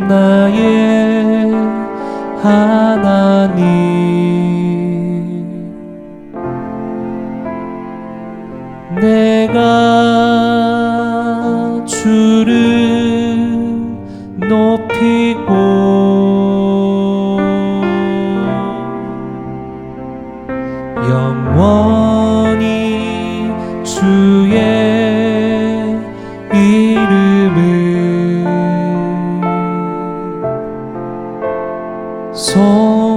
나의 하나님, 내가 주를 높이고 영원히 주의 이름을 송축하리이다.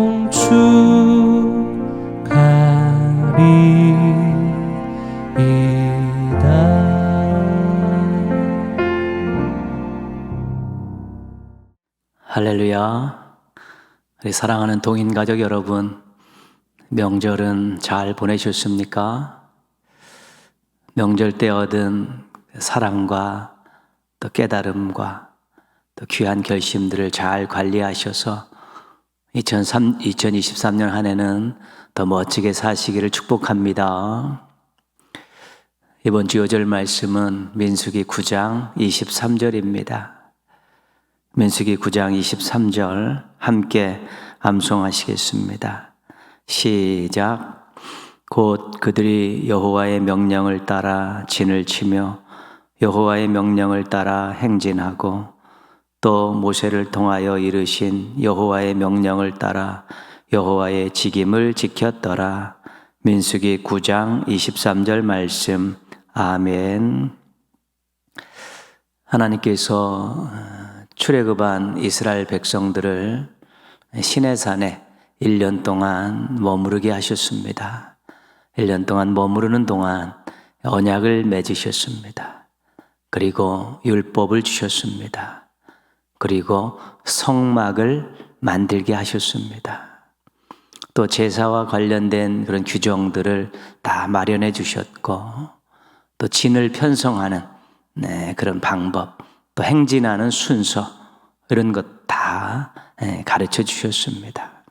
할렐루야. 우리 사랑하는 동인 가족 여러분, 명절은 잘 보내셨습니까? 명절 때 얻은 사랑과 또 깨달음과 또 귀한 결심들을 잘 관리하셔서 2023년 한 해는 더 멋지게 사시기를 축복합니다. 이번 주 요절 말씀은 민수기 9장 23절입니다. 민수기 9장 23절 함께 암송하시겠습니다. 시작. 곧 그들이 여호와의 명령을 따라 진을 치며 여호와의 명령을 따라 행진하고 또 모세를 통하여 이르신 여호와의 명령을 따라 여호와의 직임을 지켰더라. 민수기 9장 23절 말씀. 아멘. 하나님께서 출애굽한 이스라엘 백성들을 시내산에 1년 동안 머무르게 하셨습니다. 1년 동안 머무르는 동안 언약을 맺으셨습니다. 그리고 율법을 주셨습니다. 그리고 성막을 만들게 하셨습니다. 또 제사와 관련된 그런 규정들을 다 마련해 주셨고 또 진을 편성하는 그런 방법, 또 행진하는 순서, 이런 것 다 가르쳐 주셨습니다.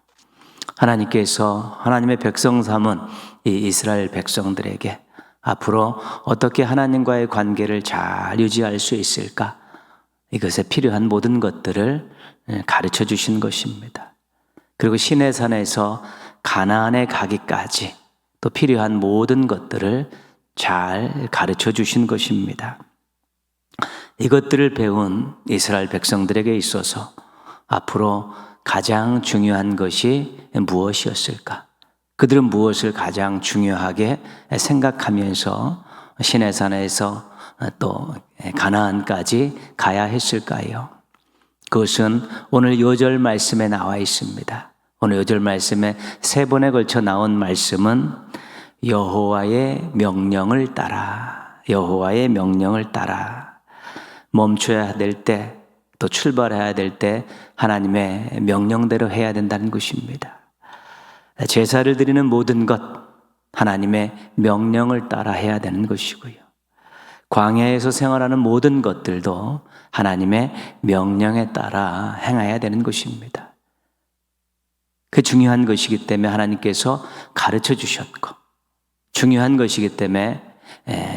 하나님께서 하나님의 백성 삼은 이 이스라엘 백성들에게 앞으로 어떻게 하나님과의 관계를 잘 유지할 수 있을까? 이것에 필요한 모든 것들을 가르쳐 주신 것입니다. 그리고 시내산에서 가나안에 가기까지 또 필요한 모든 것들을 잘 가르쳐 주신 것입니다. 이것들을 배운 이스라엘 백성들에게 있어서 앞으로 가장 중요한 것이 무엇이었을까? 그들은 무엇을 가장 중요하게 생각하면서 시내산에서 또 가나안까지 가야 했을까요? 그것은 오늘 요절 말씀에 나와 있습니다. 오늘 요절 말씀에 3번에 걸쳐 나온 말씀은 여호와의 명령을 따라, 여호와의 명령을 따라. 멈춰야 될 때, 또 출발해야 될 때 하나님의 명령대로 해야 된다는 것입니다. 제사를 드리는 모든 것, 하나님의 명령을 따라 해야 되는 것이고요. 광야에서 생활하는 모든 것들도 하나님의 명령에 따라 행해야 되는 것입니다. 그 중요한 것이기 때문에 하나님께서 가르쳐 주셨고, 중요한 것이기 때문에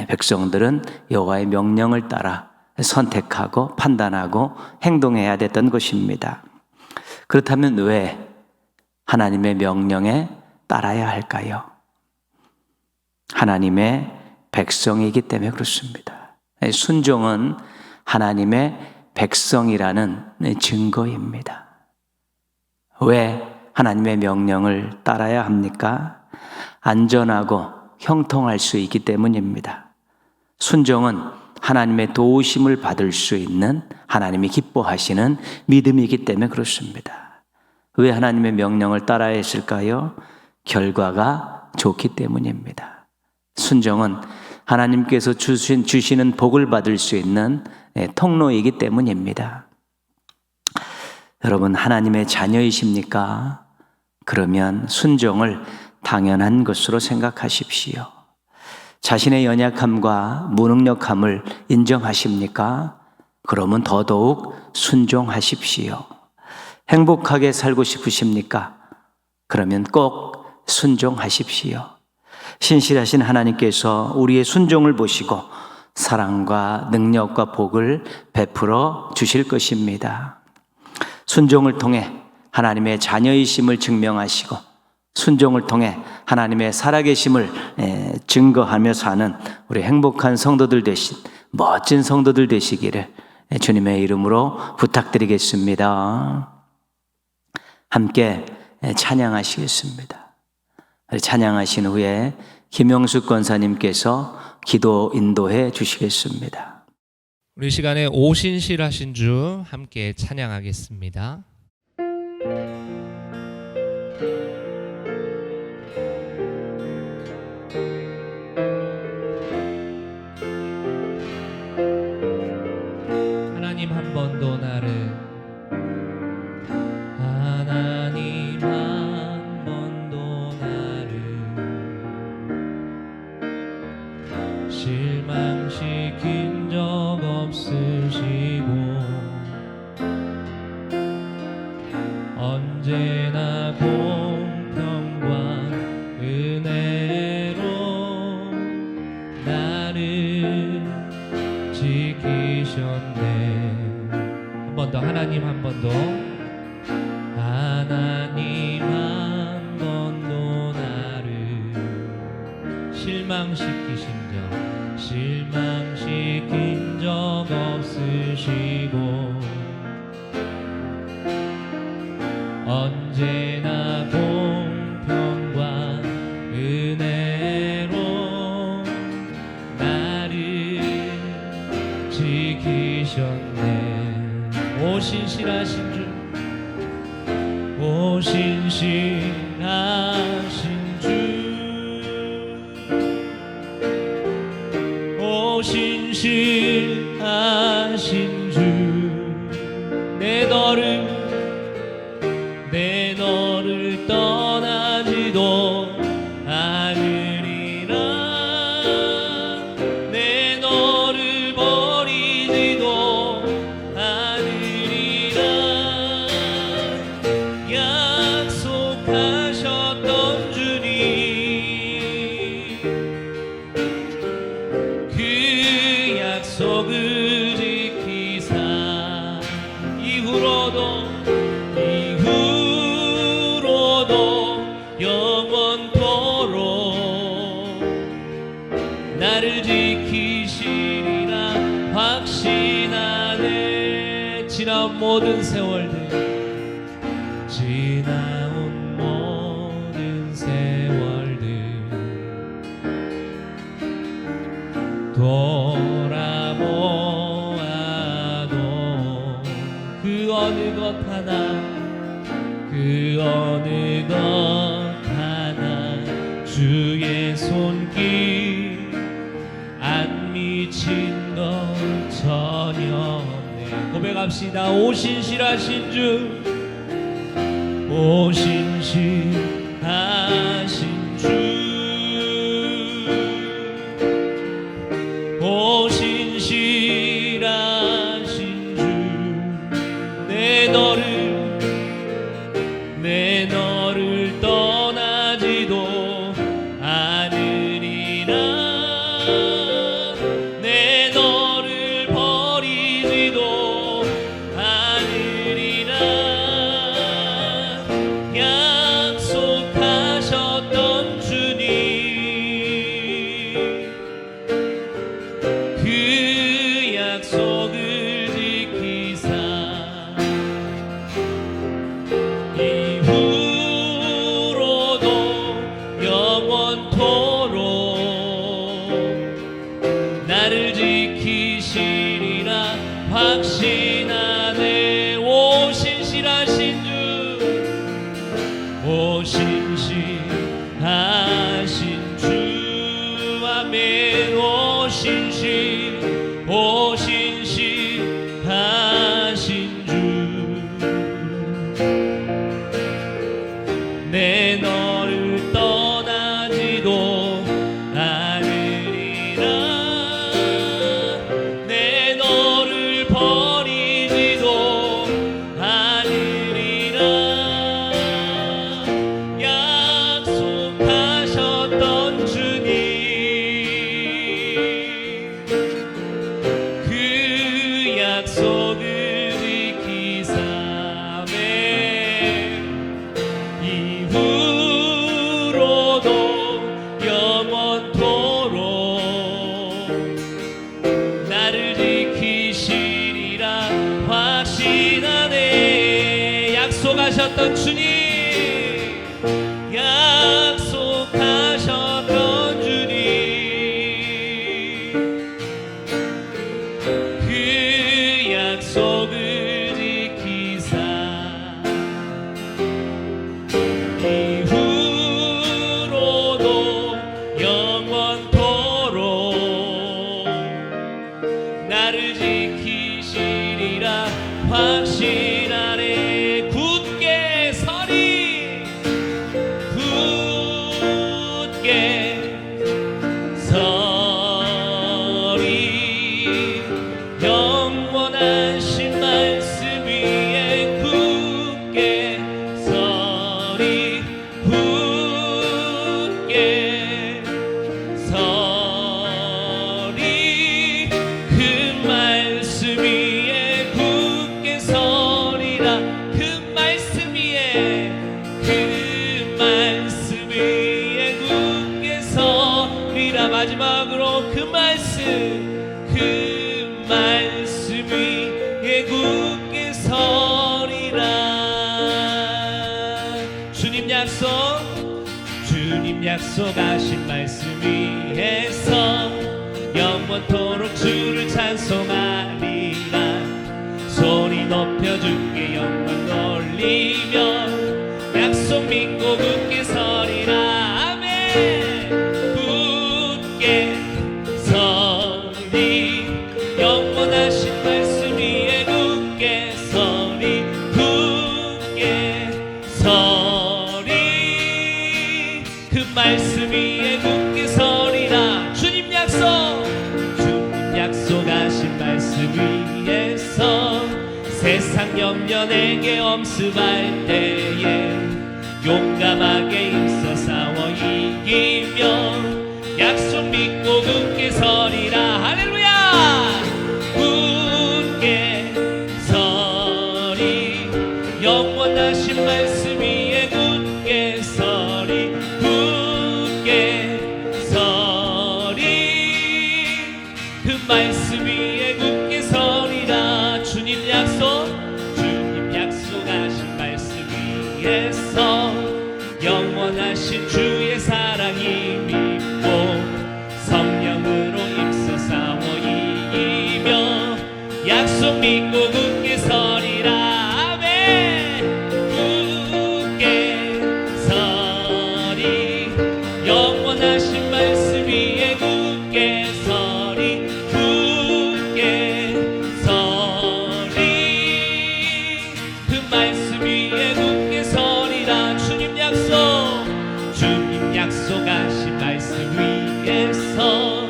백성들은 여호와의 명령을 따라 선택하고 판단하고 행동해야 됐던 것입니다. 그렇다면 왜 하나님의 명령에 따라야 할까요? 하나님의 백성이기 때문에 그렇습니다. 순종은 하나님의 백성이라는 증거입니다. 왜 하나님의 명령을 따라야 합니까? 안전하고 형통할 수 있기 때문입니다. 순종은 하나님의 도우심을 받을 수 있는, 하나님이 기뻐하시는 믿음이기 때문에 그렇습니다. 왜 하나님의 명령을 따라야 했을까요? 결과가 좋기 때문입니다. 순종은 하나님께서 주시는 복을 받을 수 있는 통로이기 때문입니다. 여러분, 하나님의 자녀이십니까? 그러면 순종을 당연한 것으로 생각하십시오. 자신의 연약함과 무능력함을 인정하십니까? 그러면 더더욱 순종하십시오. 행복하게 살고 싶으십니까? 그러면 꼭 순종하십시오. 신실하신 하나님께서 우리의 순종을 보시고 사랑과 능력과 복을 베풀어 주실 것입니다. 순종을 통해 하나님의 자녀이심을 증명하시고 순종을 통해 하나님의 살아계심을 증거하며 사는 우리 행복한 성도들 되신 멋진 성도들 되시기를 주님의 이름으로 부탁드리겠습니다. 함께 찬양하시겠습니다. 찬양하신 후에 김영숙 권사님께서 기도 인도해 주시겠습니다. 우리 시간에 오신실하신 주 함께 찬양하겠습니다. 하나님 한 번도 나를 하나님 한 번도 나를 실망시킨 적 없으시고 언제나 공평과 은혜로 나를 지키셨네. 한 번 더, 하나님 한 번 더. 하나님 한 번도 나를 실망시킨 적 없으시고 언제나 공평과 은혜로 나를 지키셨네. 오 신실하신 주, 오 신실하신 주, 오 신실하신 주, 내 너를 떠나지도 않으리라. 내 너를 버리지도 않으리라. 약속하셨던 주님, 그 약속을 지키사 이후로도 영원토록 나를 지키시리라 확신하네. 지나온 모든 세월들, 지나온 모든 세월들 돌아보아도 그 어느 것 하나, 그 어느 것 하나 주의 손길 안 미친 것 전혀 없네. 고백합시다. 오 신실하신 주, 오 신실하신 주, 오 신실하신 주, 내 너를 떠나지도 않으리라. 내 너를 버리지도 않으리라. 약속하셨던 약속하셨던 주님, 약속하셨던 주님, 그 약속을 지키사 이후로도 영원토록 나를 지키시리라 확신하네. 굳게 서리, 굳게 서리, 영원하신 말씀 위에 굳게 서리, 굳게 서리, 그 말씀 위에 굳게 서리라. 그 말씀 위에, 그 말씀 위에 굳게 서리라. 마지막으로 그 말씀 위에 굳게 서리라. 주님 약속하신 말씀 위에서 영원토록 주를 찬송하리라. 소리 높여 주께 영광 돌리며 약속 믿고 굳게 서리라. 아멘. 굳게 서리, 영원하신 말씀 위에 굳게 서리, 굳게 서리, 그 말씀 위에 굳게 서리라. 주님 약속하신 말씀 위에서 세상 염려 내게 엄습할 때에 용감하게 힘써 싸워 이기며 약속 믿고 굳게 서리라. 할렐루야. 굳게 서리, 영원하신 말씀 위에 굳게 서리, 굳게 서리, 그 말씀 위에 굳게 서리라. 주님 약속하신 말씀 위에서 영원하신 주의 사랑이 믿고 성령으로 힘써 싸워 이기며 약속 믿고 굳게 서리라. 아멘. 굳게 서리, 영원하신 말씀 위에 굳게 서리, 굳게 서리, 그 말씀 위에 굳게 서리라. 주님 약속하신 말씀 위에서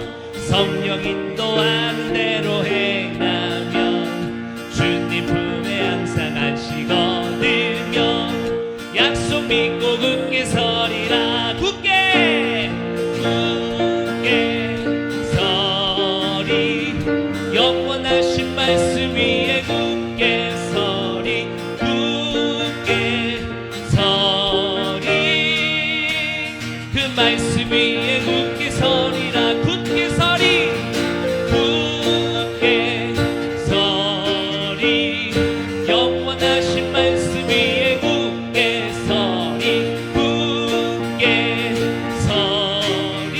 성령 인도하는 대로 행하면 주님 품에 항상 안식 얻으며 약속 믿고 굳게 서리라. 굳게 서리, 영원하신 말씀 위에 굳게 서리, 굳게 서리, 그 말씀 위에 굳게 서리라. 굳게 서리, 굳게 서리, 영원하신 말씀 위에 굳게 서리, 굳게 서리,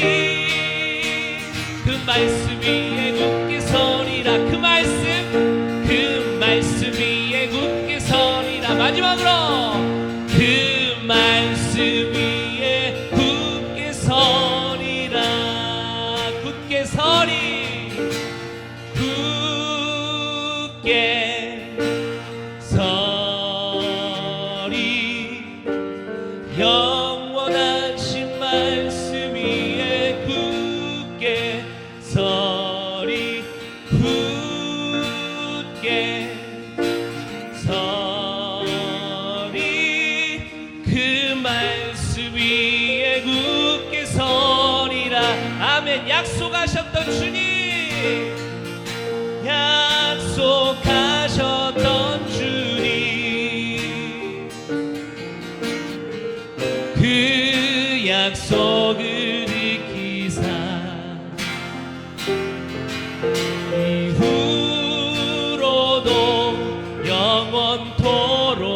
그 말씀 위에 굳게 서리라. 그 말씀 위에 굳게 서리라. 마지막으로 그 말씀 위에 굳게 서리라. 굳게 서리, 굳게 서리, 영원하신 말씀 위에 굳게 서리, 굳게 서리, 그 말씀 위에 굳게 서리라. 아멘. 약속하셨던 주님, 약속하셨던 주님, 그 약속을 지키사 이후로도 영원토록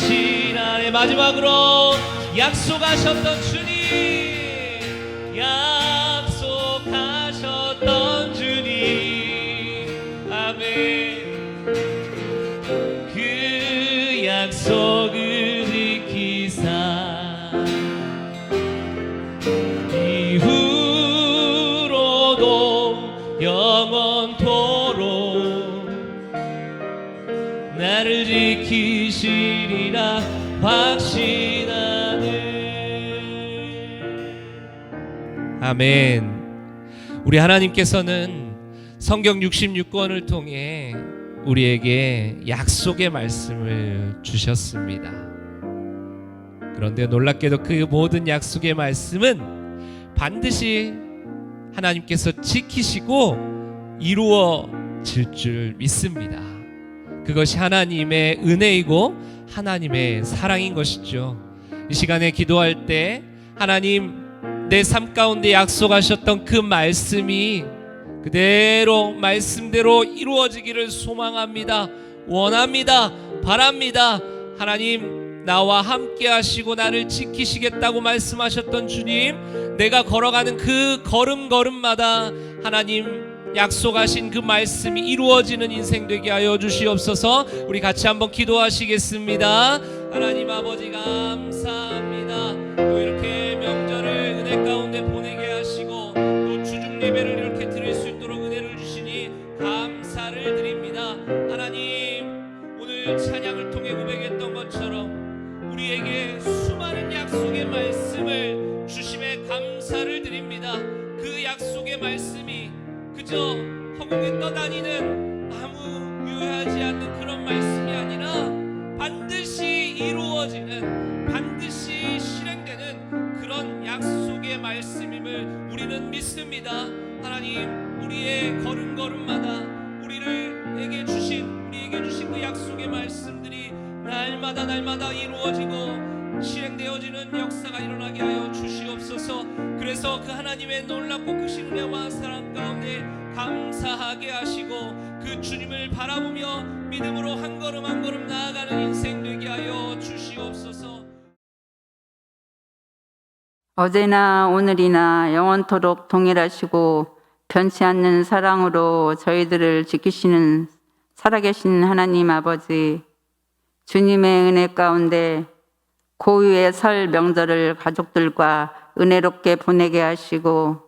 확신하네. 마지막으로 약속하셨던 주님, 약속하셨던 주님, 아멘. 그 약속을 지키사 이후로도 영원토록 나를 지키시리라 확신하네. 아멘. 우리 하나님께서는 성경 66권을 통해 우리에게 약속의 말씀을 주셨습니다. 그런데 놀랍게도 그 모든 약속의 말씀은 반드시 하나님께서 지키시고 이루어질 줄 믿습니다. 그것이 하나님의 은혜이고 하나님의 사랑인 것이죠. 이 시간에 기도할 때 하나님, 내 삶 가운데 약속하셨던 그 말씀이 그대로 말씀대로 이루어지기를 소망합니다. 원합니다. 바랍니다. 하나님, 나와 함께 하시고 나를 지키시겠다고 말씀하셨던 주님, 내가 걸어가는 그 걸음걸음마다 하나님 약속하신 그 말씀이 이루어지는 인생 되게 하여 주시옵소서. 우리 같이 한번 기도하시겠습니다. 하나님 아버지 감사합니다. 또 이렇게 명절을 은혜 가운데 보내게 하시고 또 주중 예배를 이렇게 드릴 수 있도록 은혜를 주시니 감사를 드립니다. 하나님, 오늘 찬양을 통해 고백했던 것처럼 우리에게 수많은 약속의 말씀을 주심에 감사를 드립니다. 그 약속의 말씀이 그저 허공에 떠다니는 아무 유효하지 않는 그런 말씀이 아니라 반드시 이루어지는, 반드시 실행되는 그런 약속의 말씀임을 우리는 믿습니다. 하나님, 우리의 걸음걸음마다 우리에게 주신 그 약속의 말씀들이 날마다 이루어지고 실행되어지는 역사가 일어나게 하여 주시옵소서. 그래서 그 하나님의 놀랍고 크신 은혜와 사랑 가운데 감사하게 하시고 그 주님을 바라보며 믿음으로 한 걸음 한 걸음 나아가는 인생 되게 하여 주시옵소서. 어제나 오늘이나 영원토록 동일하시고 변치 않는 사랑으로 저희들을 지키시는 살아계신 하나님 아버지, 주님의 은혜 가운데 고유의 설 명절을 가족들과 은혜롭게 보내게 하시고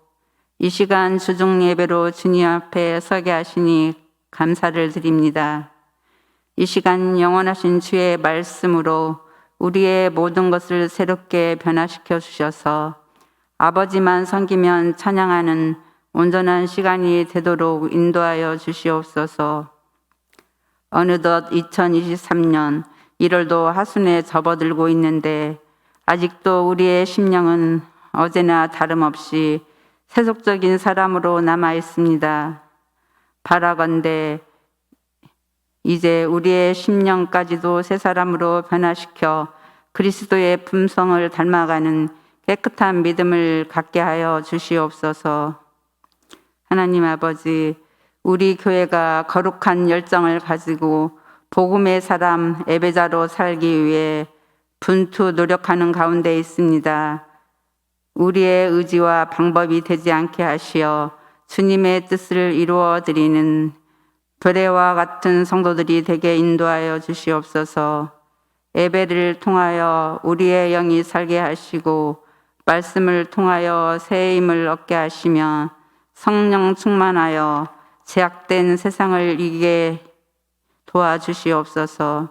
이 시간 주중 예배로 주님 앞에 서게 하시니 감사를 드립니다. 이 시간 영원하신 주의 말씀으로 우리의 모든 것을 새롭게 변화시켜 주셔서 아버지만 섬기면 찬양하는 온전한 시간이 되도록 인도하여 주시옵소서. 어느덧 2023년 1월도 하순에 접어들고 있는데 아직도 우리의 심령은 어제나 다름없이 세속적인 사람으로 남아 있습니다. 바라건대 이제 우리의 심령까지도 새 사람으로 변화시켜 그리스도의 품성을 닮아가는 깨끗한 믿음을 갖게 하여 주시옵소서. 하나님 아버지, 우리 교회가 거룩한 열정을 가지고 복음의 사람 예배자로 살기 위해 분투 노력하는 가운데 있습니다. 우리의 의지와 방법이 되지 않게 하시어 주님의 뜻을 이루어 드리는 별의와 같은 성도들이 되게 인도하여 주시옵소서. 예배를 통하여 우리의 영이 살게 하시고 말씀을 통하여 새 힘을 얻게 하시며 성령 충만하여 제약된 세상을 이기게 도와주시옵소서.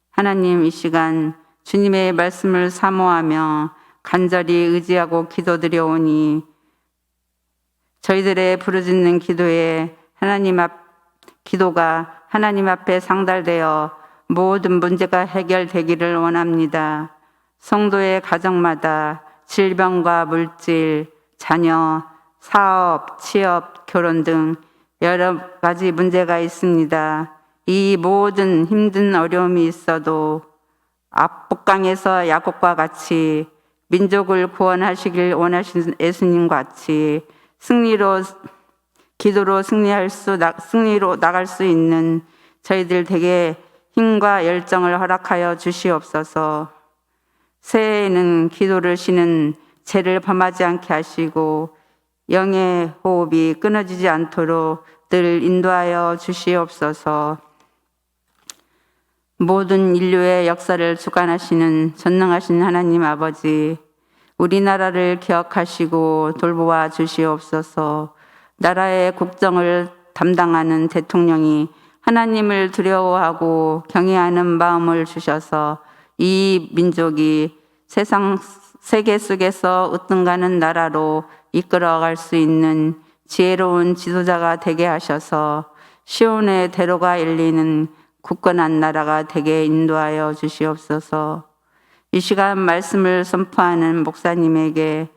하나님, 이 시간 주님의 말씀을 사모하며 간절히 의지하고 기도드려오니 저희들의 부르짖는 기도가 하나님 앞에 상달되어 모든 문제가 해결되기를 원합니다. 성도의 가정마다 질병과 물질, 자녀, 사업, 취업, 결혼 등 여러 가지 문제가 있습니다. 이 모든 힘든 어려움이 있어도 압복강에서 야곱과 같이 민족을 구원하시길 원하신 예수님 같이 기도로 승리로 나갈 수 있는 저희들 되게 힘과 열정을 허락하여 주시옵소서. 새해에는 기도를 쉬는 죄를 범하지 않게 하시고 영의 호흡이 끊어지지 않도록 늘 인도하여 주시옵소서. 모든 인류의 역사를 주관하시는 전능하신 하나님 아버지, 우리나라를 기억하시고 돌보아 주시옵소서. 나라의 국정을 담당하는 대통령이 하나님을 두려워하고 경외하는 마음을 주셔서 이 민족이 세계 속에서 으뜸가는 나라로 이끌어갈 수 있는 지혜로운 지도자가 되게 하셔서 시온의 대로가 열리는 굳건한 나라가 되게 인도하여 주시옵소서. 이 시간 말씀을 선포하는 목사님에게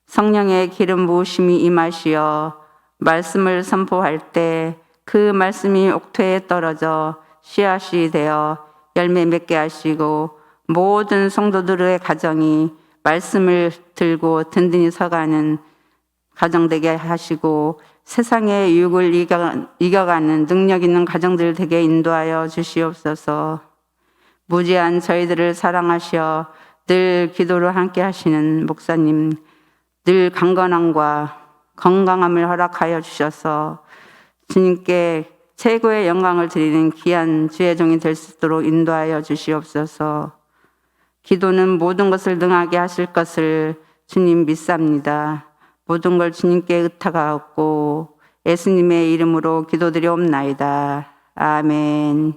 성령의 기름 부으심이 임하시어 말씀을 선포할 때 그 말씀이 옥토에 떨어져 씨앗이 되어 열매 맺게 하시고 모든 성도들의 가정이 말씀을 들고 든든히 서가는 가정 되게 하시고 세상의 유혹을 이겨가는 능력 있는 가정들 되게 인도하여 주시옵소서. 무지한 저희들을 사랑하시어 늘 기도로 함께 하시는 목사님, 늘 강건함과 건강함을 허락하여 주셔서 주님께 최고의 영광을 드리는 귀한 주의 종이 될 수 있도록 인도하여 주시옵소서. 기도는 모든 것을 능하게 하실 것을 주님 믿습니다. 모든 걸 주님께 의탁하옵고 예수님의 이름으로 기도드리옵나이다. 아멘.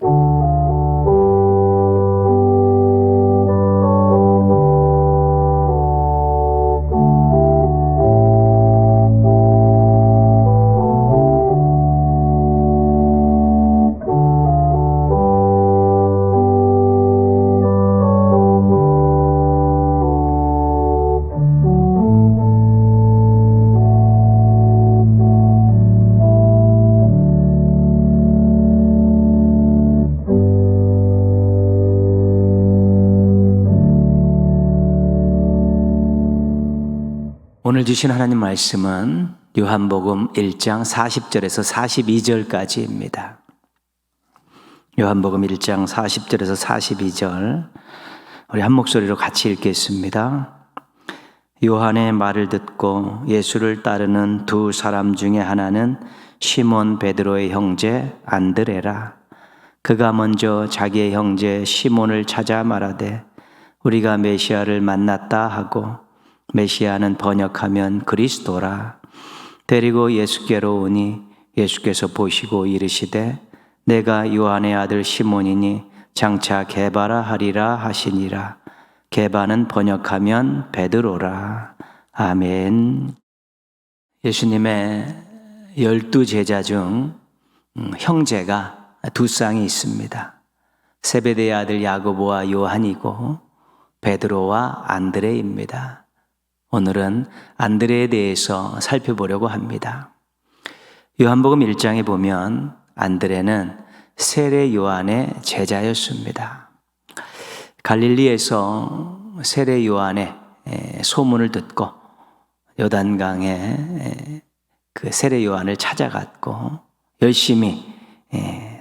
오늘 주신 하나님 말씀은 요한복음 1장 40절에서 42절까지입니다. 요한복음 1장 40절에서 42절 우리 한 목소리로 같이 읽겠습니다. 요한의 말을 듣고 예수를 따르는 두 사람 중에 하나는 시몬 베드로의 형제 안드레라. 그가 먼저 자기의 형제 시몬을 찾아 말하되 우리가 메시아를 만났다 하고, 메시아는 번역하면 그리스도라. 데리고 예수께로 오니 예수께서 보시고 이르시되 내가 요한의 아들 시몬이니 장차 게바라 하리라 하시니라. 게바는 번역하면 베드로라. 아멘. 예수님의 12제자 중 형제가 두 쌍이 있습니다. 세베대의 아들 야고보와 요한이고 베드로와 안드레입니다. 오늘은 안드레에 대해서 살펴보려고 합니다. 요한복음 1장에 보면 안드레는 세례 요한의 제자였습니다. 갈릴리에서 세례 요한의 소문을 듣고 요단강에 그 세례 요한을 찾아갔고 열심히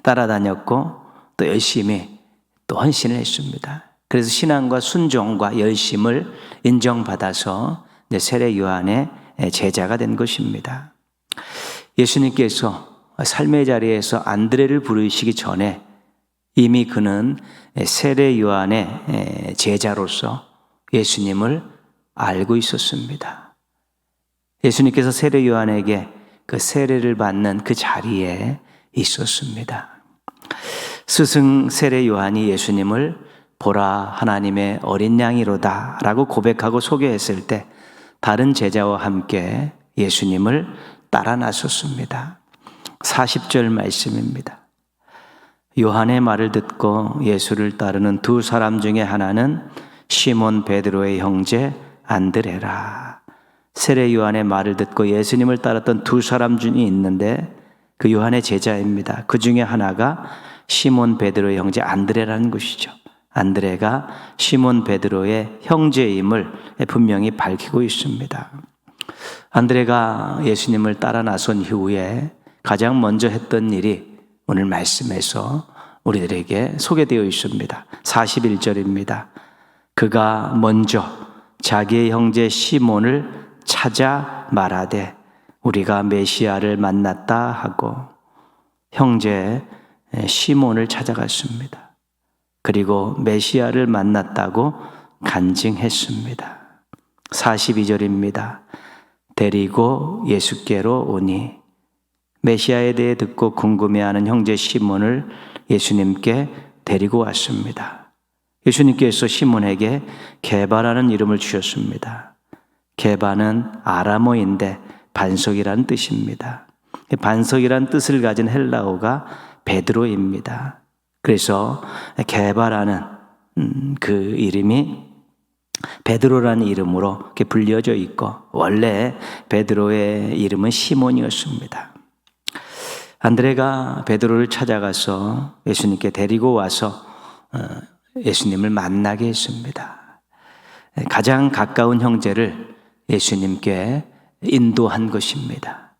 따라다녔고 또 열심히 또 헌신을 했습니다. 그래서 신앙과 순종과 열심을 인정받아서 세례 요한의 제자가 된 것입니다. 예수님께서 삶의 자리에서 안드레를 부르시기 전에 이미 그는 세례 요한의 제자로서 예수님을 알고 있었습니다. 예수님께서 세례 요한에게 그 세례를 받는 그 자리에 있었습니다. 스승 세례 요한이 예수님을 보라 하나님의 어린 양이로다 라고 고백하고 소개했을 때 다른 제자와 함께 예수님을 따라 나섰습니다. 40절 말씀입니다. 요한의 말을 듣고 예수를 따르는 두 사람 중에 하나는 시몬 베드로의 형제 안드레라. 세례 요한의 말을 듣고 예수님을 따랐던 두 사람 중에 있는데 그 요한의 제자입니다. 그 중에 하나가 시몬 베드로의 형제 안드레라는 것이죠. 안드레가 시몬 베드로의 형제임을 분명히 밝히고 있습니다. 안드레가 예수님을 따라 나선 이후에 가장 먼저 했던 일이 오늘 말씀에서 우리들에게 소개되어 있습니다. 41절입니다. 그가 먼저 자기의 형제 시몬을 찾아 말하되 우리가 메시아를 만났다 하고 형제 시몬을 찾아갔습니다. 그리고 메시아를 만났다고 간증했습니다. 42절입니다. 데리고 예수께로 오니 메시아에 대해 듣고 궁금해하는 형제 시몬을 예수님께 데리고 왔습니다. 예수님께서 시몬에게 게바라는 이름을 주셨습니다. 게바는 아람어인데 반석이라는 뜻입니다. 반석이라는 뜻을 가진 헬라어가 베드로입니다. 그래서 게바라는 그 이름이 베드로라는 이름으로 이렇게 불려져 있고 원래 베드로의 이름은 시몬이었습니다. 안드레가 베드로를 찾아가서 예수님께 데리고 와서 예수님을 만나게 했습니다. 가장 가까운 형제를 예수님께 인도한 것입니다.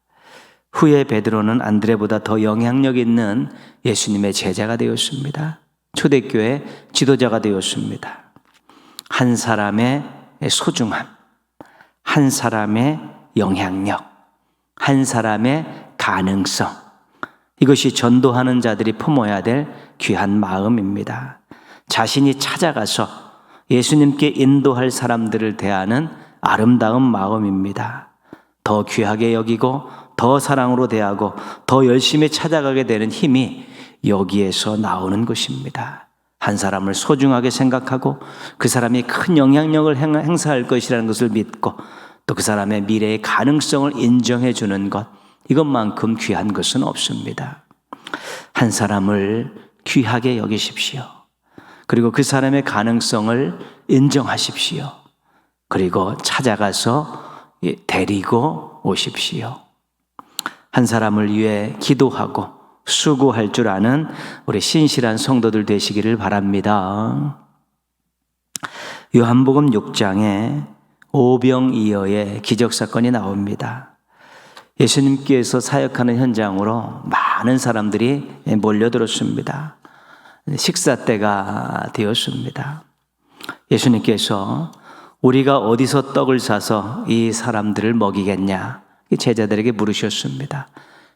후에 베드로는 안드레보다 더 영향력 있는 예수님의 제자가 되었습니다. 초대교회 지도자가 되었습니다. 한 사람의 소중함, 한 사람의 영향력, 한 사람의 가능성, 이것이 전도하는 자들이 품어야 될 귀한 마음입니다. 자신이 찾아가서 예수님께 인도할 사람들을 대하는 아름다운 마음입니다. 더 귀하게 여기고 더 사랑으로 대하고 더 열심히 찾아가게 되는 힘이 여기에서 나오는 것입니다. 한 사람을 소중하게 생각하고 그 사람이 큰 영향력을 행사할 것이라는 것을 믿고 또 그 사람의 미래의 가능성을 인정해 주는 것, 이것만큼 귀한 것은 없습니다. 한 사람을 귀하게 여기십시오. 그리고 그 사람의 가능성을 인정하십시오. 그리고 찾아가서 데리고 오십시오. 한 사람을 위해 기도하고 수고할 줄 아는 우리 신실한 성도들 되시기를 바랍니다. 요한복음 6장에 오병이어의 기적사건이 나옵니다. 예수님께서 사역하는 현장으로 많은 사람들이 몰려들었습니다. 식사 때가 되었습니다. 예수님께서 우리가 어디서 떡을 사서 이 사람들을 먹이겠냐? 제자들에게 물으셨습니다.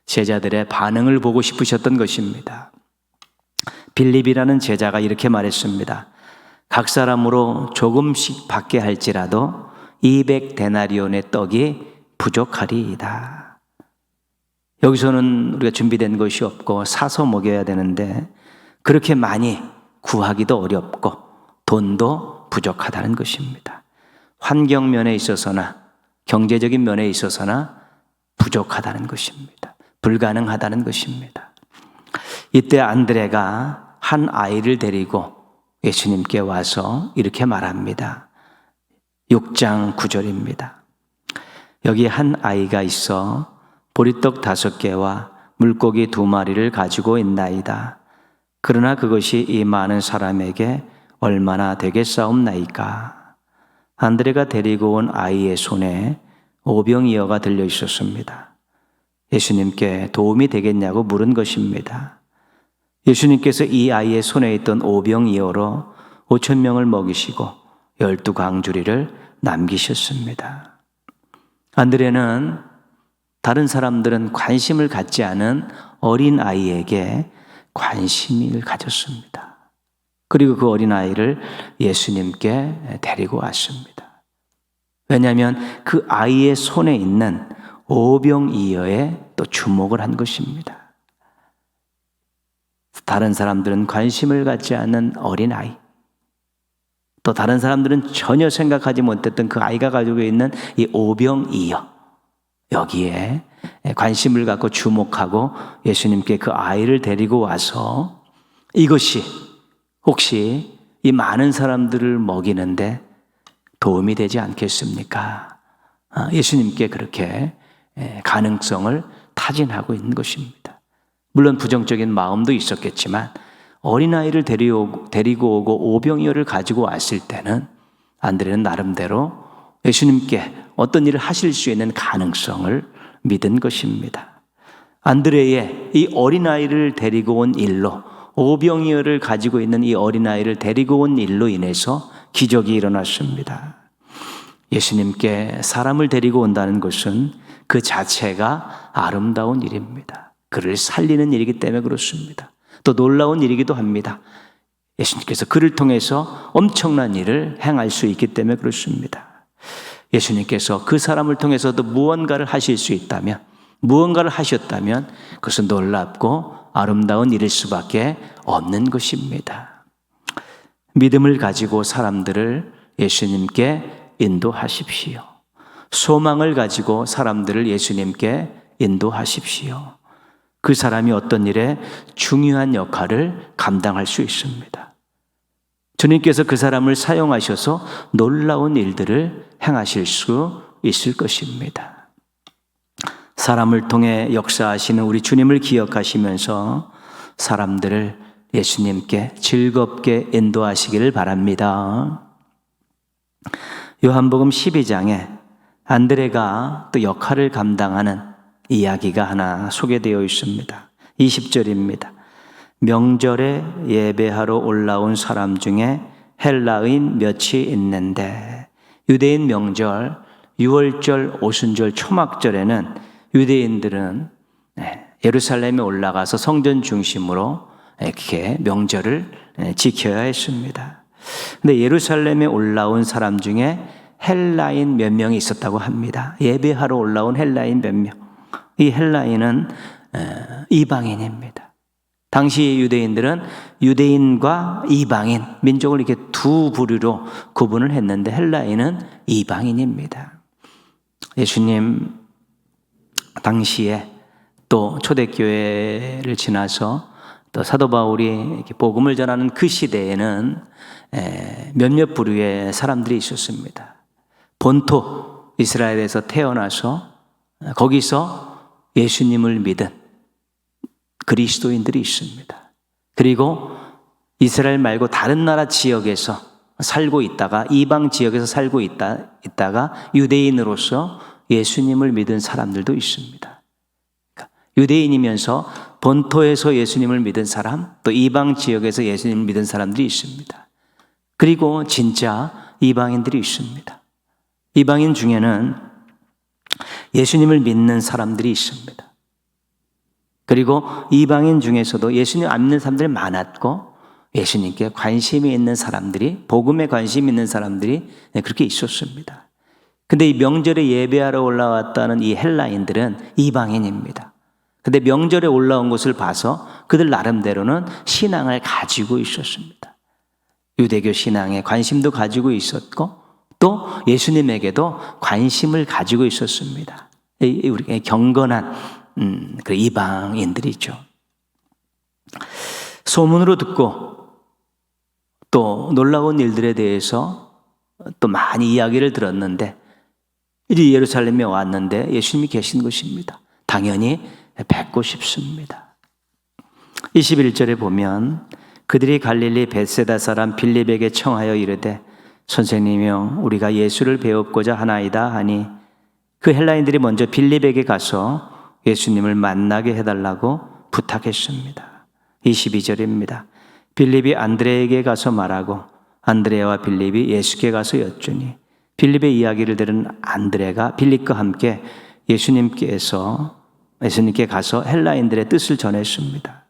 제자들의 반응을 보고 싶으셨던 것입니다. 빌립이라는 제자가 이렇게 말했습니다. 각 사람으로 조금씩 받게 할지라도 200데나리온의 떡이 부족하리이다. 여기서는 우리가 준비된 것이 없고 사서 먹여야 되는데 그렇게 많이 구하기도 어렵고 돈도 부족하다는 것입니다. 환경 면에 있어서나 경제적인 면에 있어서나 부족하다는 것입니다. 불가능하다는 것입니다. 이때 안드레가 한 아이를 데리고 예수님께 와서 이렇게 말합니다. 6장 9절입니다. 여기 한 아이가 있어 보리떡 5개와 물고기 2마리를 가지고 있나이다. 그러나 그것이 이 많은 사람에게 얼마나 되겠사옵나이까. 안드레가 데리고 온 아이의 손에 오병이어가 들려 있었습니다. 예수님께 도움이 되겠냐고 물은 것입니다. 예수님께서 이 아이의 손에 있던 오병이어로 5,000명을 먹이시고 12광주리를 남기셨습니다. 안드레는 다른 사람들은 관심을 갖지 않은 어린 아이에게 관심을 가졌습니다. 그리고 그 어린 아이를 예수님께 데리고 왔습니다. 왜냐하면 그 아이의 손에 있는 오병이어에 또 주목을 한 것입니다. 다른 사람들은 관심을 갖지 않는 어린아이, 또 다른 사람들은 전혀 생각하지 못했던 그 아이가 가지고 있는 이 오병이어, 여기에 관심을 갖고 주목하고 예수님께 그 아이를 데리고 와서 이것이 혹시 이 많은 사람들을 먹이는데 도움이 되지 않겠습니까? 예수님께 그렇게 가능성을 타진하고 있는 것입니다. 물론 부정적인 마음도 있었겠지만 어린아이를 데리고 오고 오병이어를 가지고 왔을 때는 안드레는 나름대로 예수님께 어떤 일을 하실 수 있는 가능성을 믿은 것입니다. 안드레의 이 어린아이를 데리고 온 일로 오병이어를 가지고 있는 이 어린아이를 데리고 온 일로 인해서 기적이 일어났습니다. 예수님께 사람을 데리고 온다는 것은 그 자체가 아름다운 일입니다. 그를 살리는 일이기 때문에 그렇습니다. 또 놀라운 일이기도 합니다. 예수님께서 그를 통해서 엄청난 일을 행할 수 있기 때문에 그렇습니다. 예수님께서 그 사람을 통해서도 무언가를 하실 수 있다면, 무언가를 하셨다면 그것은 놀랍고 아름다운 일일 수밖에 없는 것입니다. 믿음을 가지고 사람들을 예수님께 인도하십시오. 소망을 가지고 사람들을 예수님께 인도하십시오. 그 사람이 어떤 일에 중요한 역할을 감당할 수 있습니다. 주님께서 그 사람을 사용하셔서 놀라운 일들을 행하실 수 있을 것입니다. 사람을 통해 역사하시는 우리 주님을 기억하시면서 사람들을 예수님께 즐겁게 인도하시기를 바랍니다. 요한복음 12장에 안드레가 또 역할을 감당하는 이야기가 하나 소개되어 있습니다. 20절입니다. 명절에 예배하러 올라온 사람 중에 헬라인 몇이 있는데, 유대인 명절 6월절, 오순절, 초막절에는 유대인들은 예루살렘에 올라가서 성전 중심으로 이렇게 명절을 지켜야 했습니다. 근데 예루살렘에 올라온 사람 중에 헬라인 몇 명이 있었다고 합니다. 예배하러 올라온 헬라인 몇 명. 이 헬라인은 이방인입니다. 당시 유대인들은 유대인과 이방인, 민족을 이렇게 두 부류로 구분을 했는데 헬라인은 이방인입니다. 예수님 당시에 또 초대교회를 지나서 또 사도 바울이 이렇게 복음을 전하는 그 시대에는 몇몇 부류의 사람들이 있었습니다. 본토 이스라엘에서 태어나서 거기서 예수님을 믿은 그리스도인들이 있습니다. 그리고 이스라엘 말고 다른 나라 지역에서 살고 있다가, 이방 지역에서 살고 있다가 유대인으로서 예수님을 믿은 사람들도 있습니다. 유대인이면서 본토에서 예수님을 믿은 사람, 또 이방 지역에서 예수님을 믿은 사람들이 있습니다. 그리고 진짜 이방인들이 있습니다. 이방인 중에는 예수님을 믿는 사람들이 있습니다. 그리고 이방인 중에서도 예수님 안 믿는 사람들이 많았고, 예수님께 관심이 있는 사람들이, 복음에 관심이 있는 사람들이 그렇게 있었습니다. 근데 이 명절에 예배하러 올라왔다는 이 헬라인들은 이방인입니다. 근데 명절에 올라온 것을 봐서 그들 나름대로는 신앙을 가지고 있었습니다. 유대교 신앙에 관심도 가지고 있었고, 또 예수님에게도 관심을 가지고 있었습니다. 우리 경건한 그 이방인들이죠. 소문으로 듣고 또 놀라운 일들에 대해서 또 많이 이야기를 들었는데, 이제 예루살렘에 왔는데 예수님이 계신 것입니다. 당연히 뵙고 싶습니다. 21절에 보면 그들이 갈릴리 벳세다 사람 빌립에게 청하여 이르되 선생님이여 우리가 예수를 배웁고자 하나이다 하니, 그 헬라인들이 먼저 빌립에게 가서 예수님을 만나게 해달라고 부탁했습니다. 22절입니다. 빌립이 안드레에게 가서 말하고 안드레와 빌립이 예수께 가서 여쭈니, 빌립의 이야기를 들은 안드레가 빌립과 함께 예수님께 가서 헬라인들의 뜻을 전했습니다.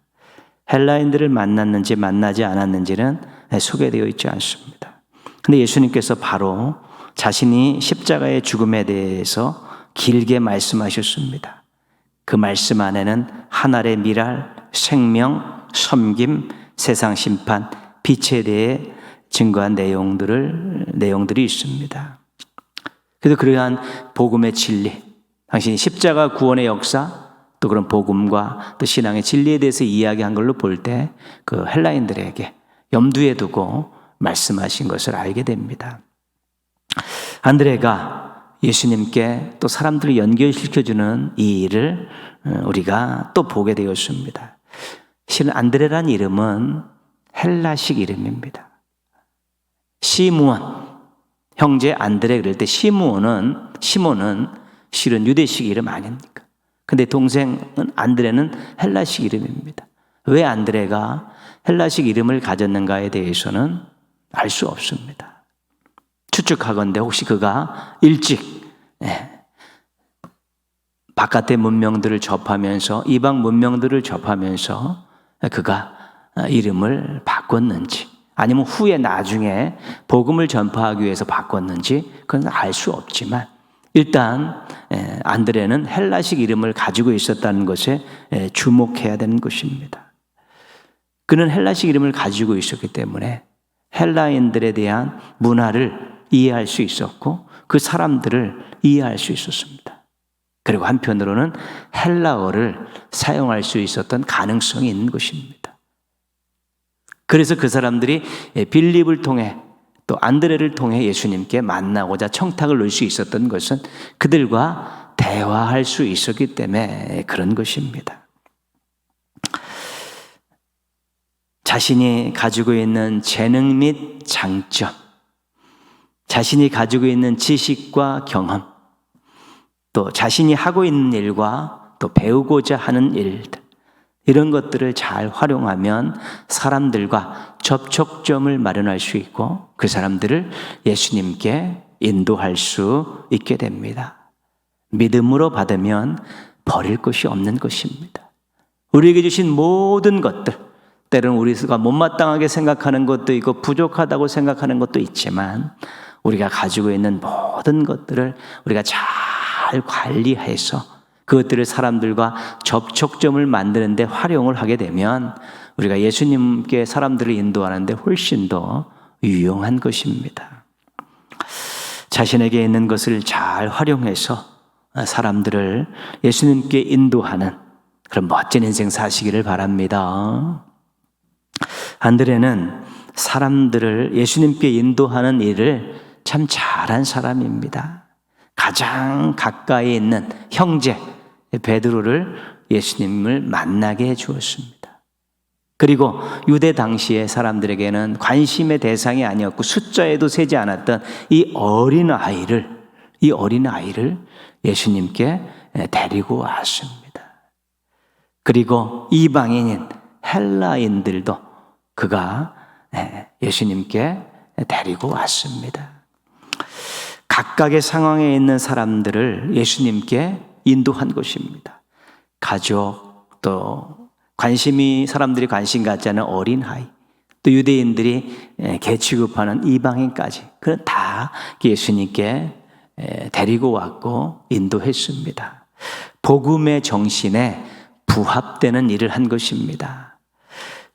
헬라인들을 만났는지 만나지 않았는지는 소개되어 있지 않습니다. 그런데 예수님께서 바로 자신이 십자가의 죽음에 대해서 길게 말씀하셨습니다. 그 말씀 안에는 하늘의 미랄, 생명, 섬김, 세상 심판, 빛에 대해 증거한 내용들이 있습니다. 그래서 그러한 복음의 진리, 당신이 십자가 구원의 역사, 또 그런 복음과 또 신앙의 진리에 대해서 이야기한 걸로 볼 때 그 헬라인들에게 염두에 두고 말씀하신 것을 알게 됩니다. 안드레가 예수님께 또 사람들을 연결시켜주는 이 일을 우리가 또 보게 되었습니다. 실은 안드레라는 이름은 헬라식 이름입니다. 시므온, 형제 안드레 그럴 때 시몬은 실은 유대식 이름 아닙니까? 근데 동생은 안드레는 헬라식 이름입니다. 왜 안드레가 헬라식 이름을 가졌는가에 대해서는 알 수 없습니다. 추측하건대 혹시 그가 일찍 바깥의 문명들을 접하면서 이방 문명들을 접하면서 그가 이름을 바꿨는지 아니면 후에 나중에 복음을 전파하기 위해서 바꿨는지 그건 알 수 없지만 일단 안드레는 헬라식 이름을 가지고 있었다는 것에 주목해야 되는 것입니다. 그는 헬라식 이름을 가지고 있었기 때문에 헬라인들에 대한 문화를 이해할 수 있었고 그 사람들을 이해할 수 있었습니다. 그리고 한편으로는 헬라어를 사용할 수 있었던 가능성이 있는 것입니다. 그래서 그 사람들이 빌립을 통해 또 안드레를 통해 예수님께 만나고자 청탁을 놓을 수 있었던 것은 그들과 대화할 수 있었기 때문에 그런 것입니다. 자신이 가지고 있는 재능 및 장점, 자신이 가지고 있는 지식과 경험, 또 자신이 하고 있는 일과 또 배우고자 하는 일들, 이런 것들을 잘 활용하면 사람들과 접촉점을 마련할 수 있고 그 사람들을 예수님께 인도할 수 있게 됩니다. 믿음으로 받으면 버릴 것이 없는 것입니다. 우리에게 주신 모든 것들, 때로는 우리가 못마땅하게 생각하는 것도 있고 부족하다고 생각하는 것도 있지만 우리가 가지고 있는 모든 것들을 우리가 잘 관리해서 그것들을 사람들과 접촉점을 만드는 데 활용을 하게 되면 우리가 예수님께 사람들을 인도하는 데 훨씬 더 유용한 것입니다. 자신에게 있는 것을 잘 활용해서 사람들을 예수님께 인도하는 그런 멋진 인생 사시기를 바랍니다. 안드레는 사람들을 예수님께 인도하는 일을 참 잘한 사람입니다. 가장 가까이 있는 형제 베드로를 예수님을 만나게 해 주었습니다. 그리고 유대 당시의 사람들에게는 관심의 대상이 아니었고 숫자에도 세지 않았던 이 어린아이를 예수님께 데리고 왔습니다. 그리고 이방인인 헬라인들도 그가 예수님께 데리고 왔습니다. 각각의 상황에 있는 사람들을 예수님께 인도한 것입니다. 가족, 또 사람들이 관심 갖지 않은 어린아이, 또 유대인들이 개 취급하는 이방인까지 그는 다 예수님께 데리고 왔고 인도했습니다. 복음의 정신에 부합되는 일을 한 것입니다.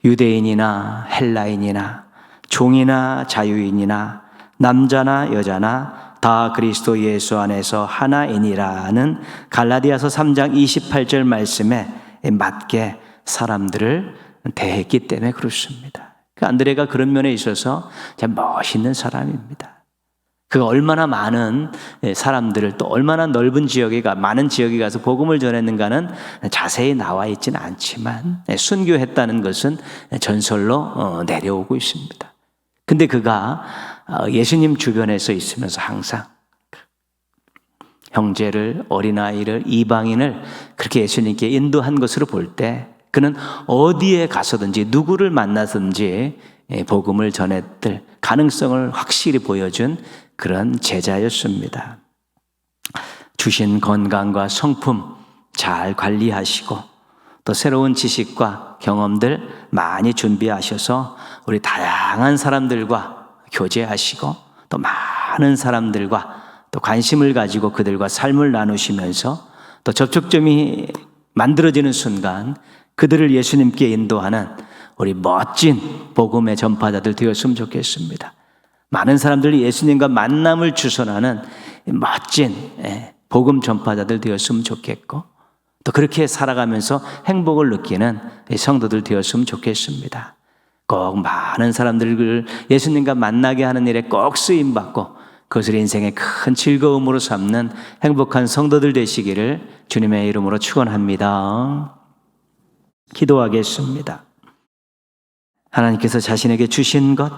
유대인이나 헬라인이나 종이나 자유인이나 남자나 여자나 다 그리스도 예수 안에서 하나이니라는 갈라디아서 3장 28절 말씀에 맞게 사람들을 대했기 때문에 그렇습니다. 안드레가 그런 면에 있어서 참 멋있는 사람입니다. 그가 얼마나 많은 사람들을 또 얼마나 넓은 많은 지역에 가서 복음을 전했는가는 자세히 나와 있지는 않지만 순교했다는 것은 전설로 내려오고 있습니다. 근데 그가 예수님 주변에서 있으면서 항상 형제를, 어린아이를, 이방인을 그렇게 예수님께 인도한 것으로 볼 때 그는 어디에 가서든지 누구를 만나든지 복음을 전했을 가능성을 확실히 보여준 그런 제자였습니다. 주신 건강과 성품 잘 관리하시고 또 새로운 지식과 경험들 많이 준비하셔서 우리 다양한 사람들과 교제하시고 또 많은 사람들과 또 관심을 가지고 그들과 삶을 나누시면서 또 접촉점이 만들어지는 순간 그들을 예수님께 인도하는 우리 멋진 복음의 전파자들 되었으면 좋겠습니다. 많은 사람들이 예수님과 만남을 주선하는 멋진 복음 전파자들 되었으면 좋겠고 또 그렇게 살아가면서 행복을 느끼는 성도들 되었으면 좋겠습니다. 꼭 많은 사람들을 예수님과 만나게 하는 일에 꼭 쓰임받고 그것을 인생의 큰 즐거움으로 삼는 행복한 성도들 되시기를 주님의 이름으로 축원합니다. 기도하겠습니다. 하나님께서 자신에게 주신 것,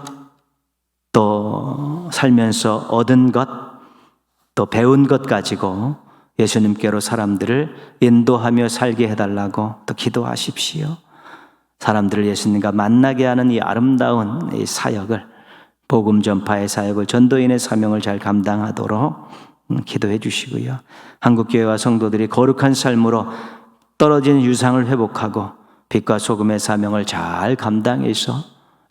또 살면서 얻은 것, 또 배운 것 가지고 예수님께로 사람들을 인도하며 살게 해달라고 또 기도하십시오. 사람들을 예수님과 만나게 하는 이 아름다운 이 사역을, 복음 전파의 사역을, 전도인의 사명을 잘 감당하도록 기도해 주시고요. 한국교회와 성도들이 거룩한 삶으로 떨어진 유상을 회복하고 빛과 소금의 사명을 잘 감당해서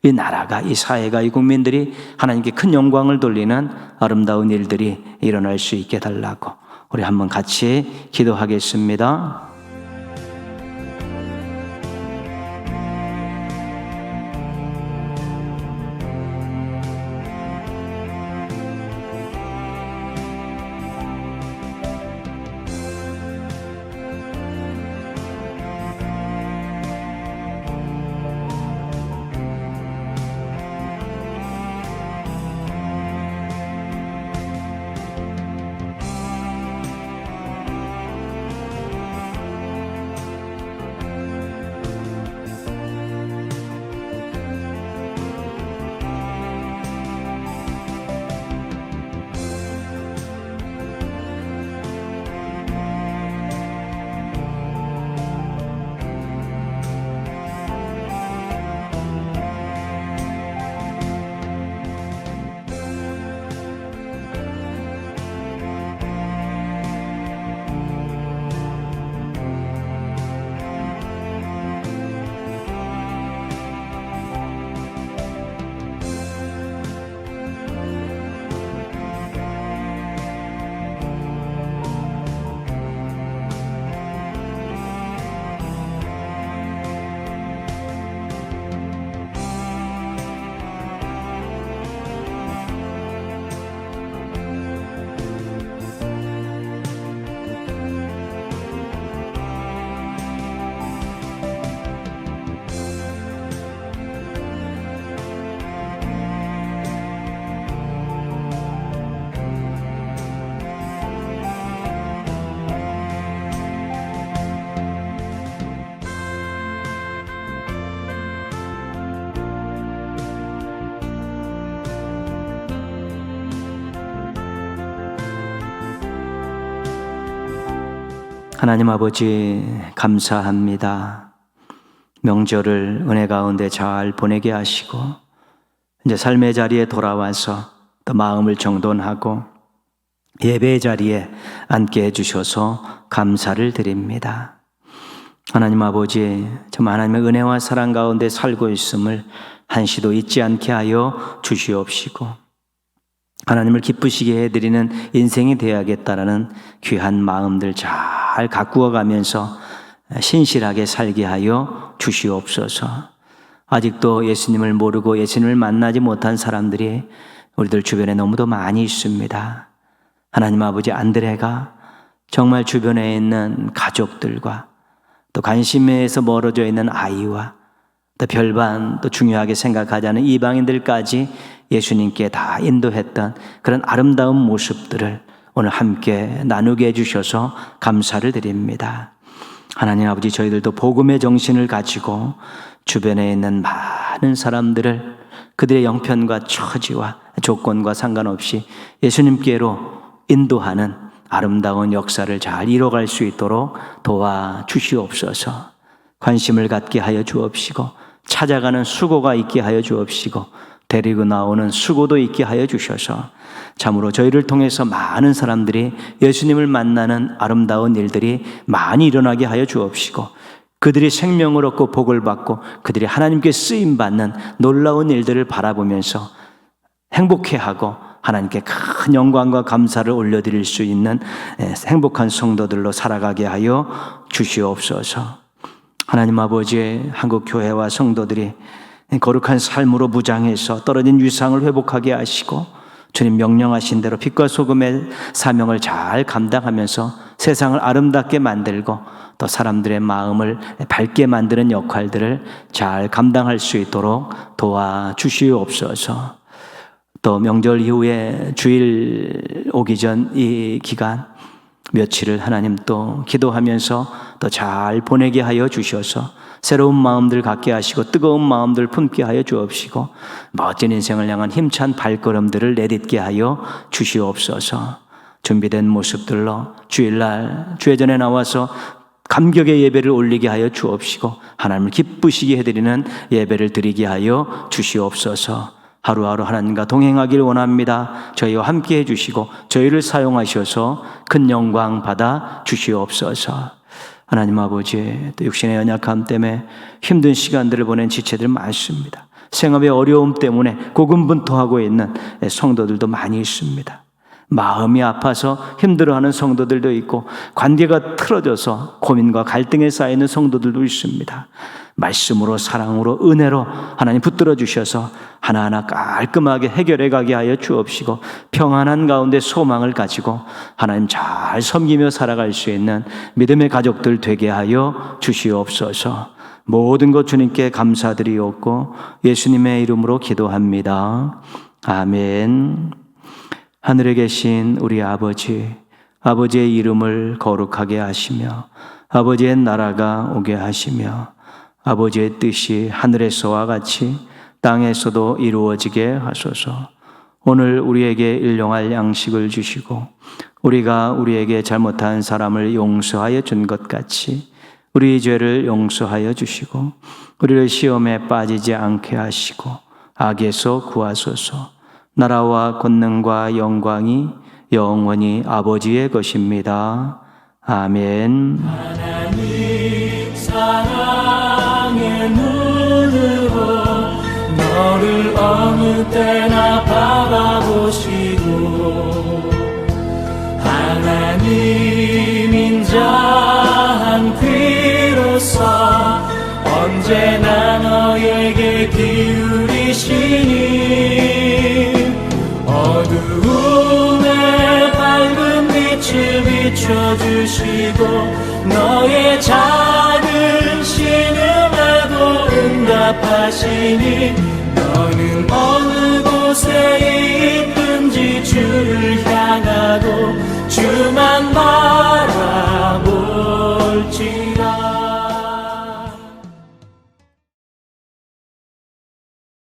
이 나라가, 이 사회가, 이 국민들이 하나님께 큰 영광을 돌리는 아름다운 일들이 일어날 수 있게 달라고 우리 한번 같이 기도하겠습니다. 하나님 아버지, 감사합니다. 명절을 은혜 가운데 잘 보내게 하시고 이제 삶의 자리에 돌아와서 또 마음을 정돈하고 예배의 자리에 앉게 해주셔서 감사를 드립니다. 하나님 아버지, 정말 하나님의 은혜와 사랑 가운데 살고 있음을 한시도 잊지 않게 하여 주시옵시고 하나님을 기쁘시게 해드리는 인생이 되어야겠다라는 귀한 마음들 잘 가꾸어 가면서 신실하게 살게 하여 주시옵소서. 아직도 예수님을 모르고 예수님을 만나지 못한 사람들이 우리들 주변에 너무도 많이 있습니다. 하나님 아버지, 안드레가 정말 주변에 있는 가족들과 또 관심에서 멀어져 있는 아이와 또 별반 또 중요하게 생각하지 않은 이방인들까지 예수님께 다 인도했던 그런 아름다운 모습들을 오늘 함께 나누게 해주셔서 감사를 드립니다. 하나님 아버지, 저희들도 복음의 정신을 가지고 주변에 있는 많은 사람들을 그들의 형편과 처지와 조건과 상관없이 예수님께로 인도하는 아름다운 역사를 잘 이뤄갈 수 있도록 도와주시옵소서. 관심을 갖게 하여 주옵시고 찾아가는 수고가 있게 하여 주옵시고 데리고 나오는 수고도 있게 하여 주셔서 참으로 저희를 통해서 많은 사람들이 예수님을 만나는 아름다운 일들이 많이 일어나게 하여 주옵시고 그들이 생명을 얻고 복을 받고 그들이 하나님께 쓰임받는 놀라운 일들을 바라보면서 행복해하고 하나님께 큰 영광과 감사를 올려드릴 수 있는 행복한 성도들로 살아가게 하여 주시옵소서. 하나님 아버지, 한국교회와 성도들이 거룩한 삶으로 무장해서 떨어진 유상을 회복하게 하시고 주님 명령하신 대로 빛과 소금의 사명을 잘 감당하면서 세상을 아름답게 만들고 또 사람들의 마음을 밝게 만드는 역할들을 잘 감당할 수 있도록 도와주시옵소서. 또 명절 이후에 주일 오기 전 이 기간 며칠을 하나님 또 기도하면서 또 잘 보내게 하여 주셔서 새로운 마음들 갖게 하시고 뜨거운 마음들 품게 하여 주옵시고 멋진 인생을 향한 힘찬 발걸음들을 내딛게 하여 주시옵소서. 준비된 모습들로 주일날 주회전에 나와서 감격의 예배를 올리게 하여 주옵시고 하나님을 기쁘시게 해드리는 예배를 드리게 하여 주시옵소서. 하루하루 하나님과 동행하길 원합니다. 저희와 함께 해주시고 저희를 사용하셔서 큰 영광 받아 주시옵소서. 하나님 아버지, 또 육신의 연약함 때문에 힘든 시간들을 보낸 지체들 많습니다. 생업의 어려움 때문에 고군분투하고 있는 성도들도 많이 있습니다. 마음이 아파서 힘들어하는 성도들도 있고 관계가 틀어져서 고민과 갈등에 쌓이는 성도들도 있습니다. 말씀으로 사랑으로 은혜로 하나님 붙들어 주셔서 하나하나 깔끔하게 해결해 가게 하여 주옵시고 평안한 가운데 소망을 가지고 하나님 잘 섬기며 살아갈 수 있는 믿음의 가족들 되게 하여 주시옵소서. 모든 것 주님께 감사드리옵고 예수님의 이름으로 기도합니다. 아멘. 하늘에 계신 우리 아버지, 아버지의 이름을 거룩하게 하시며 아버지의 나라가 오게 하시며 아버지의 뜻이 하늘에서와 같이 땅에서도 이루어지게 하소서. 오늘 우리에게 일용할 양식을 주시고 우리가 우리에게 잘못한 사람을 용서하여 준 것 같이 우리 죄를 용서하여 주시고 우리를 시험에 빠지지 않게 하시고 악에서 구하소서. 나라와 권능과 영광이 영원히 아버지의 것입니다. 아멘. 하나님 사랑의 눈으로 너를 어느 때나 바라보시고 하나님 인자한 귀로서 언제나 너에게 기울이시니 어두움에 밝은 빛을 비춰주시고 너의 작은 신음에도 응답하시니 너는 어느 곳에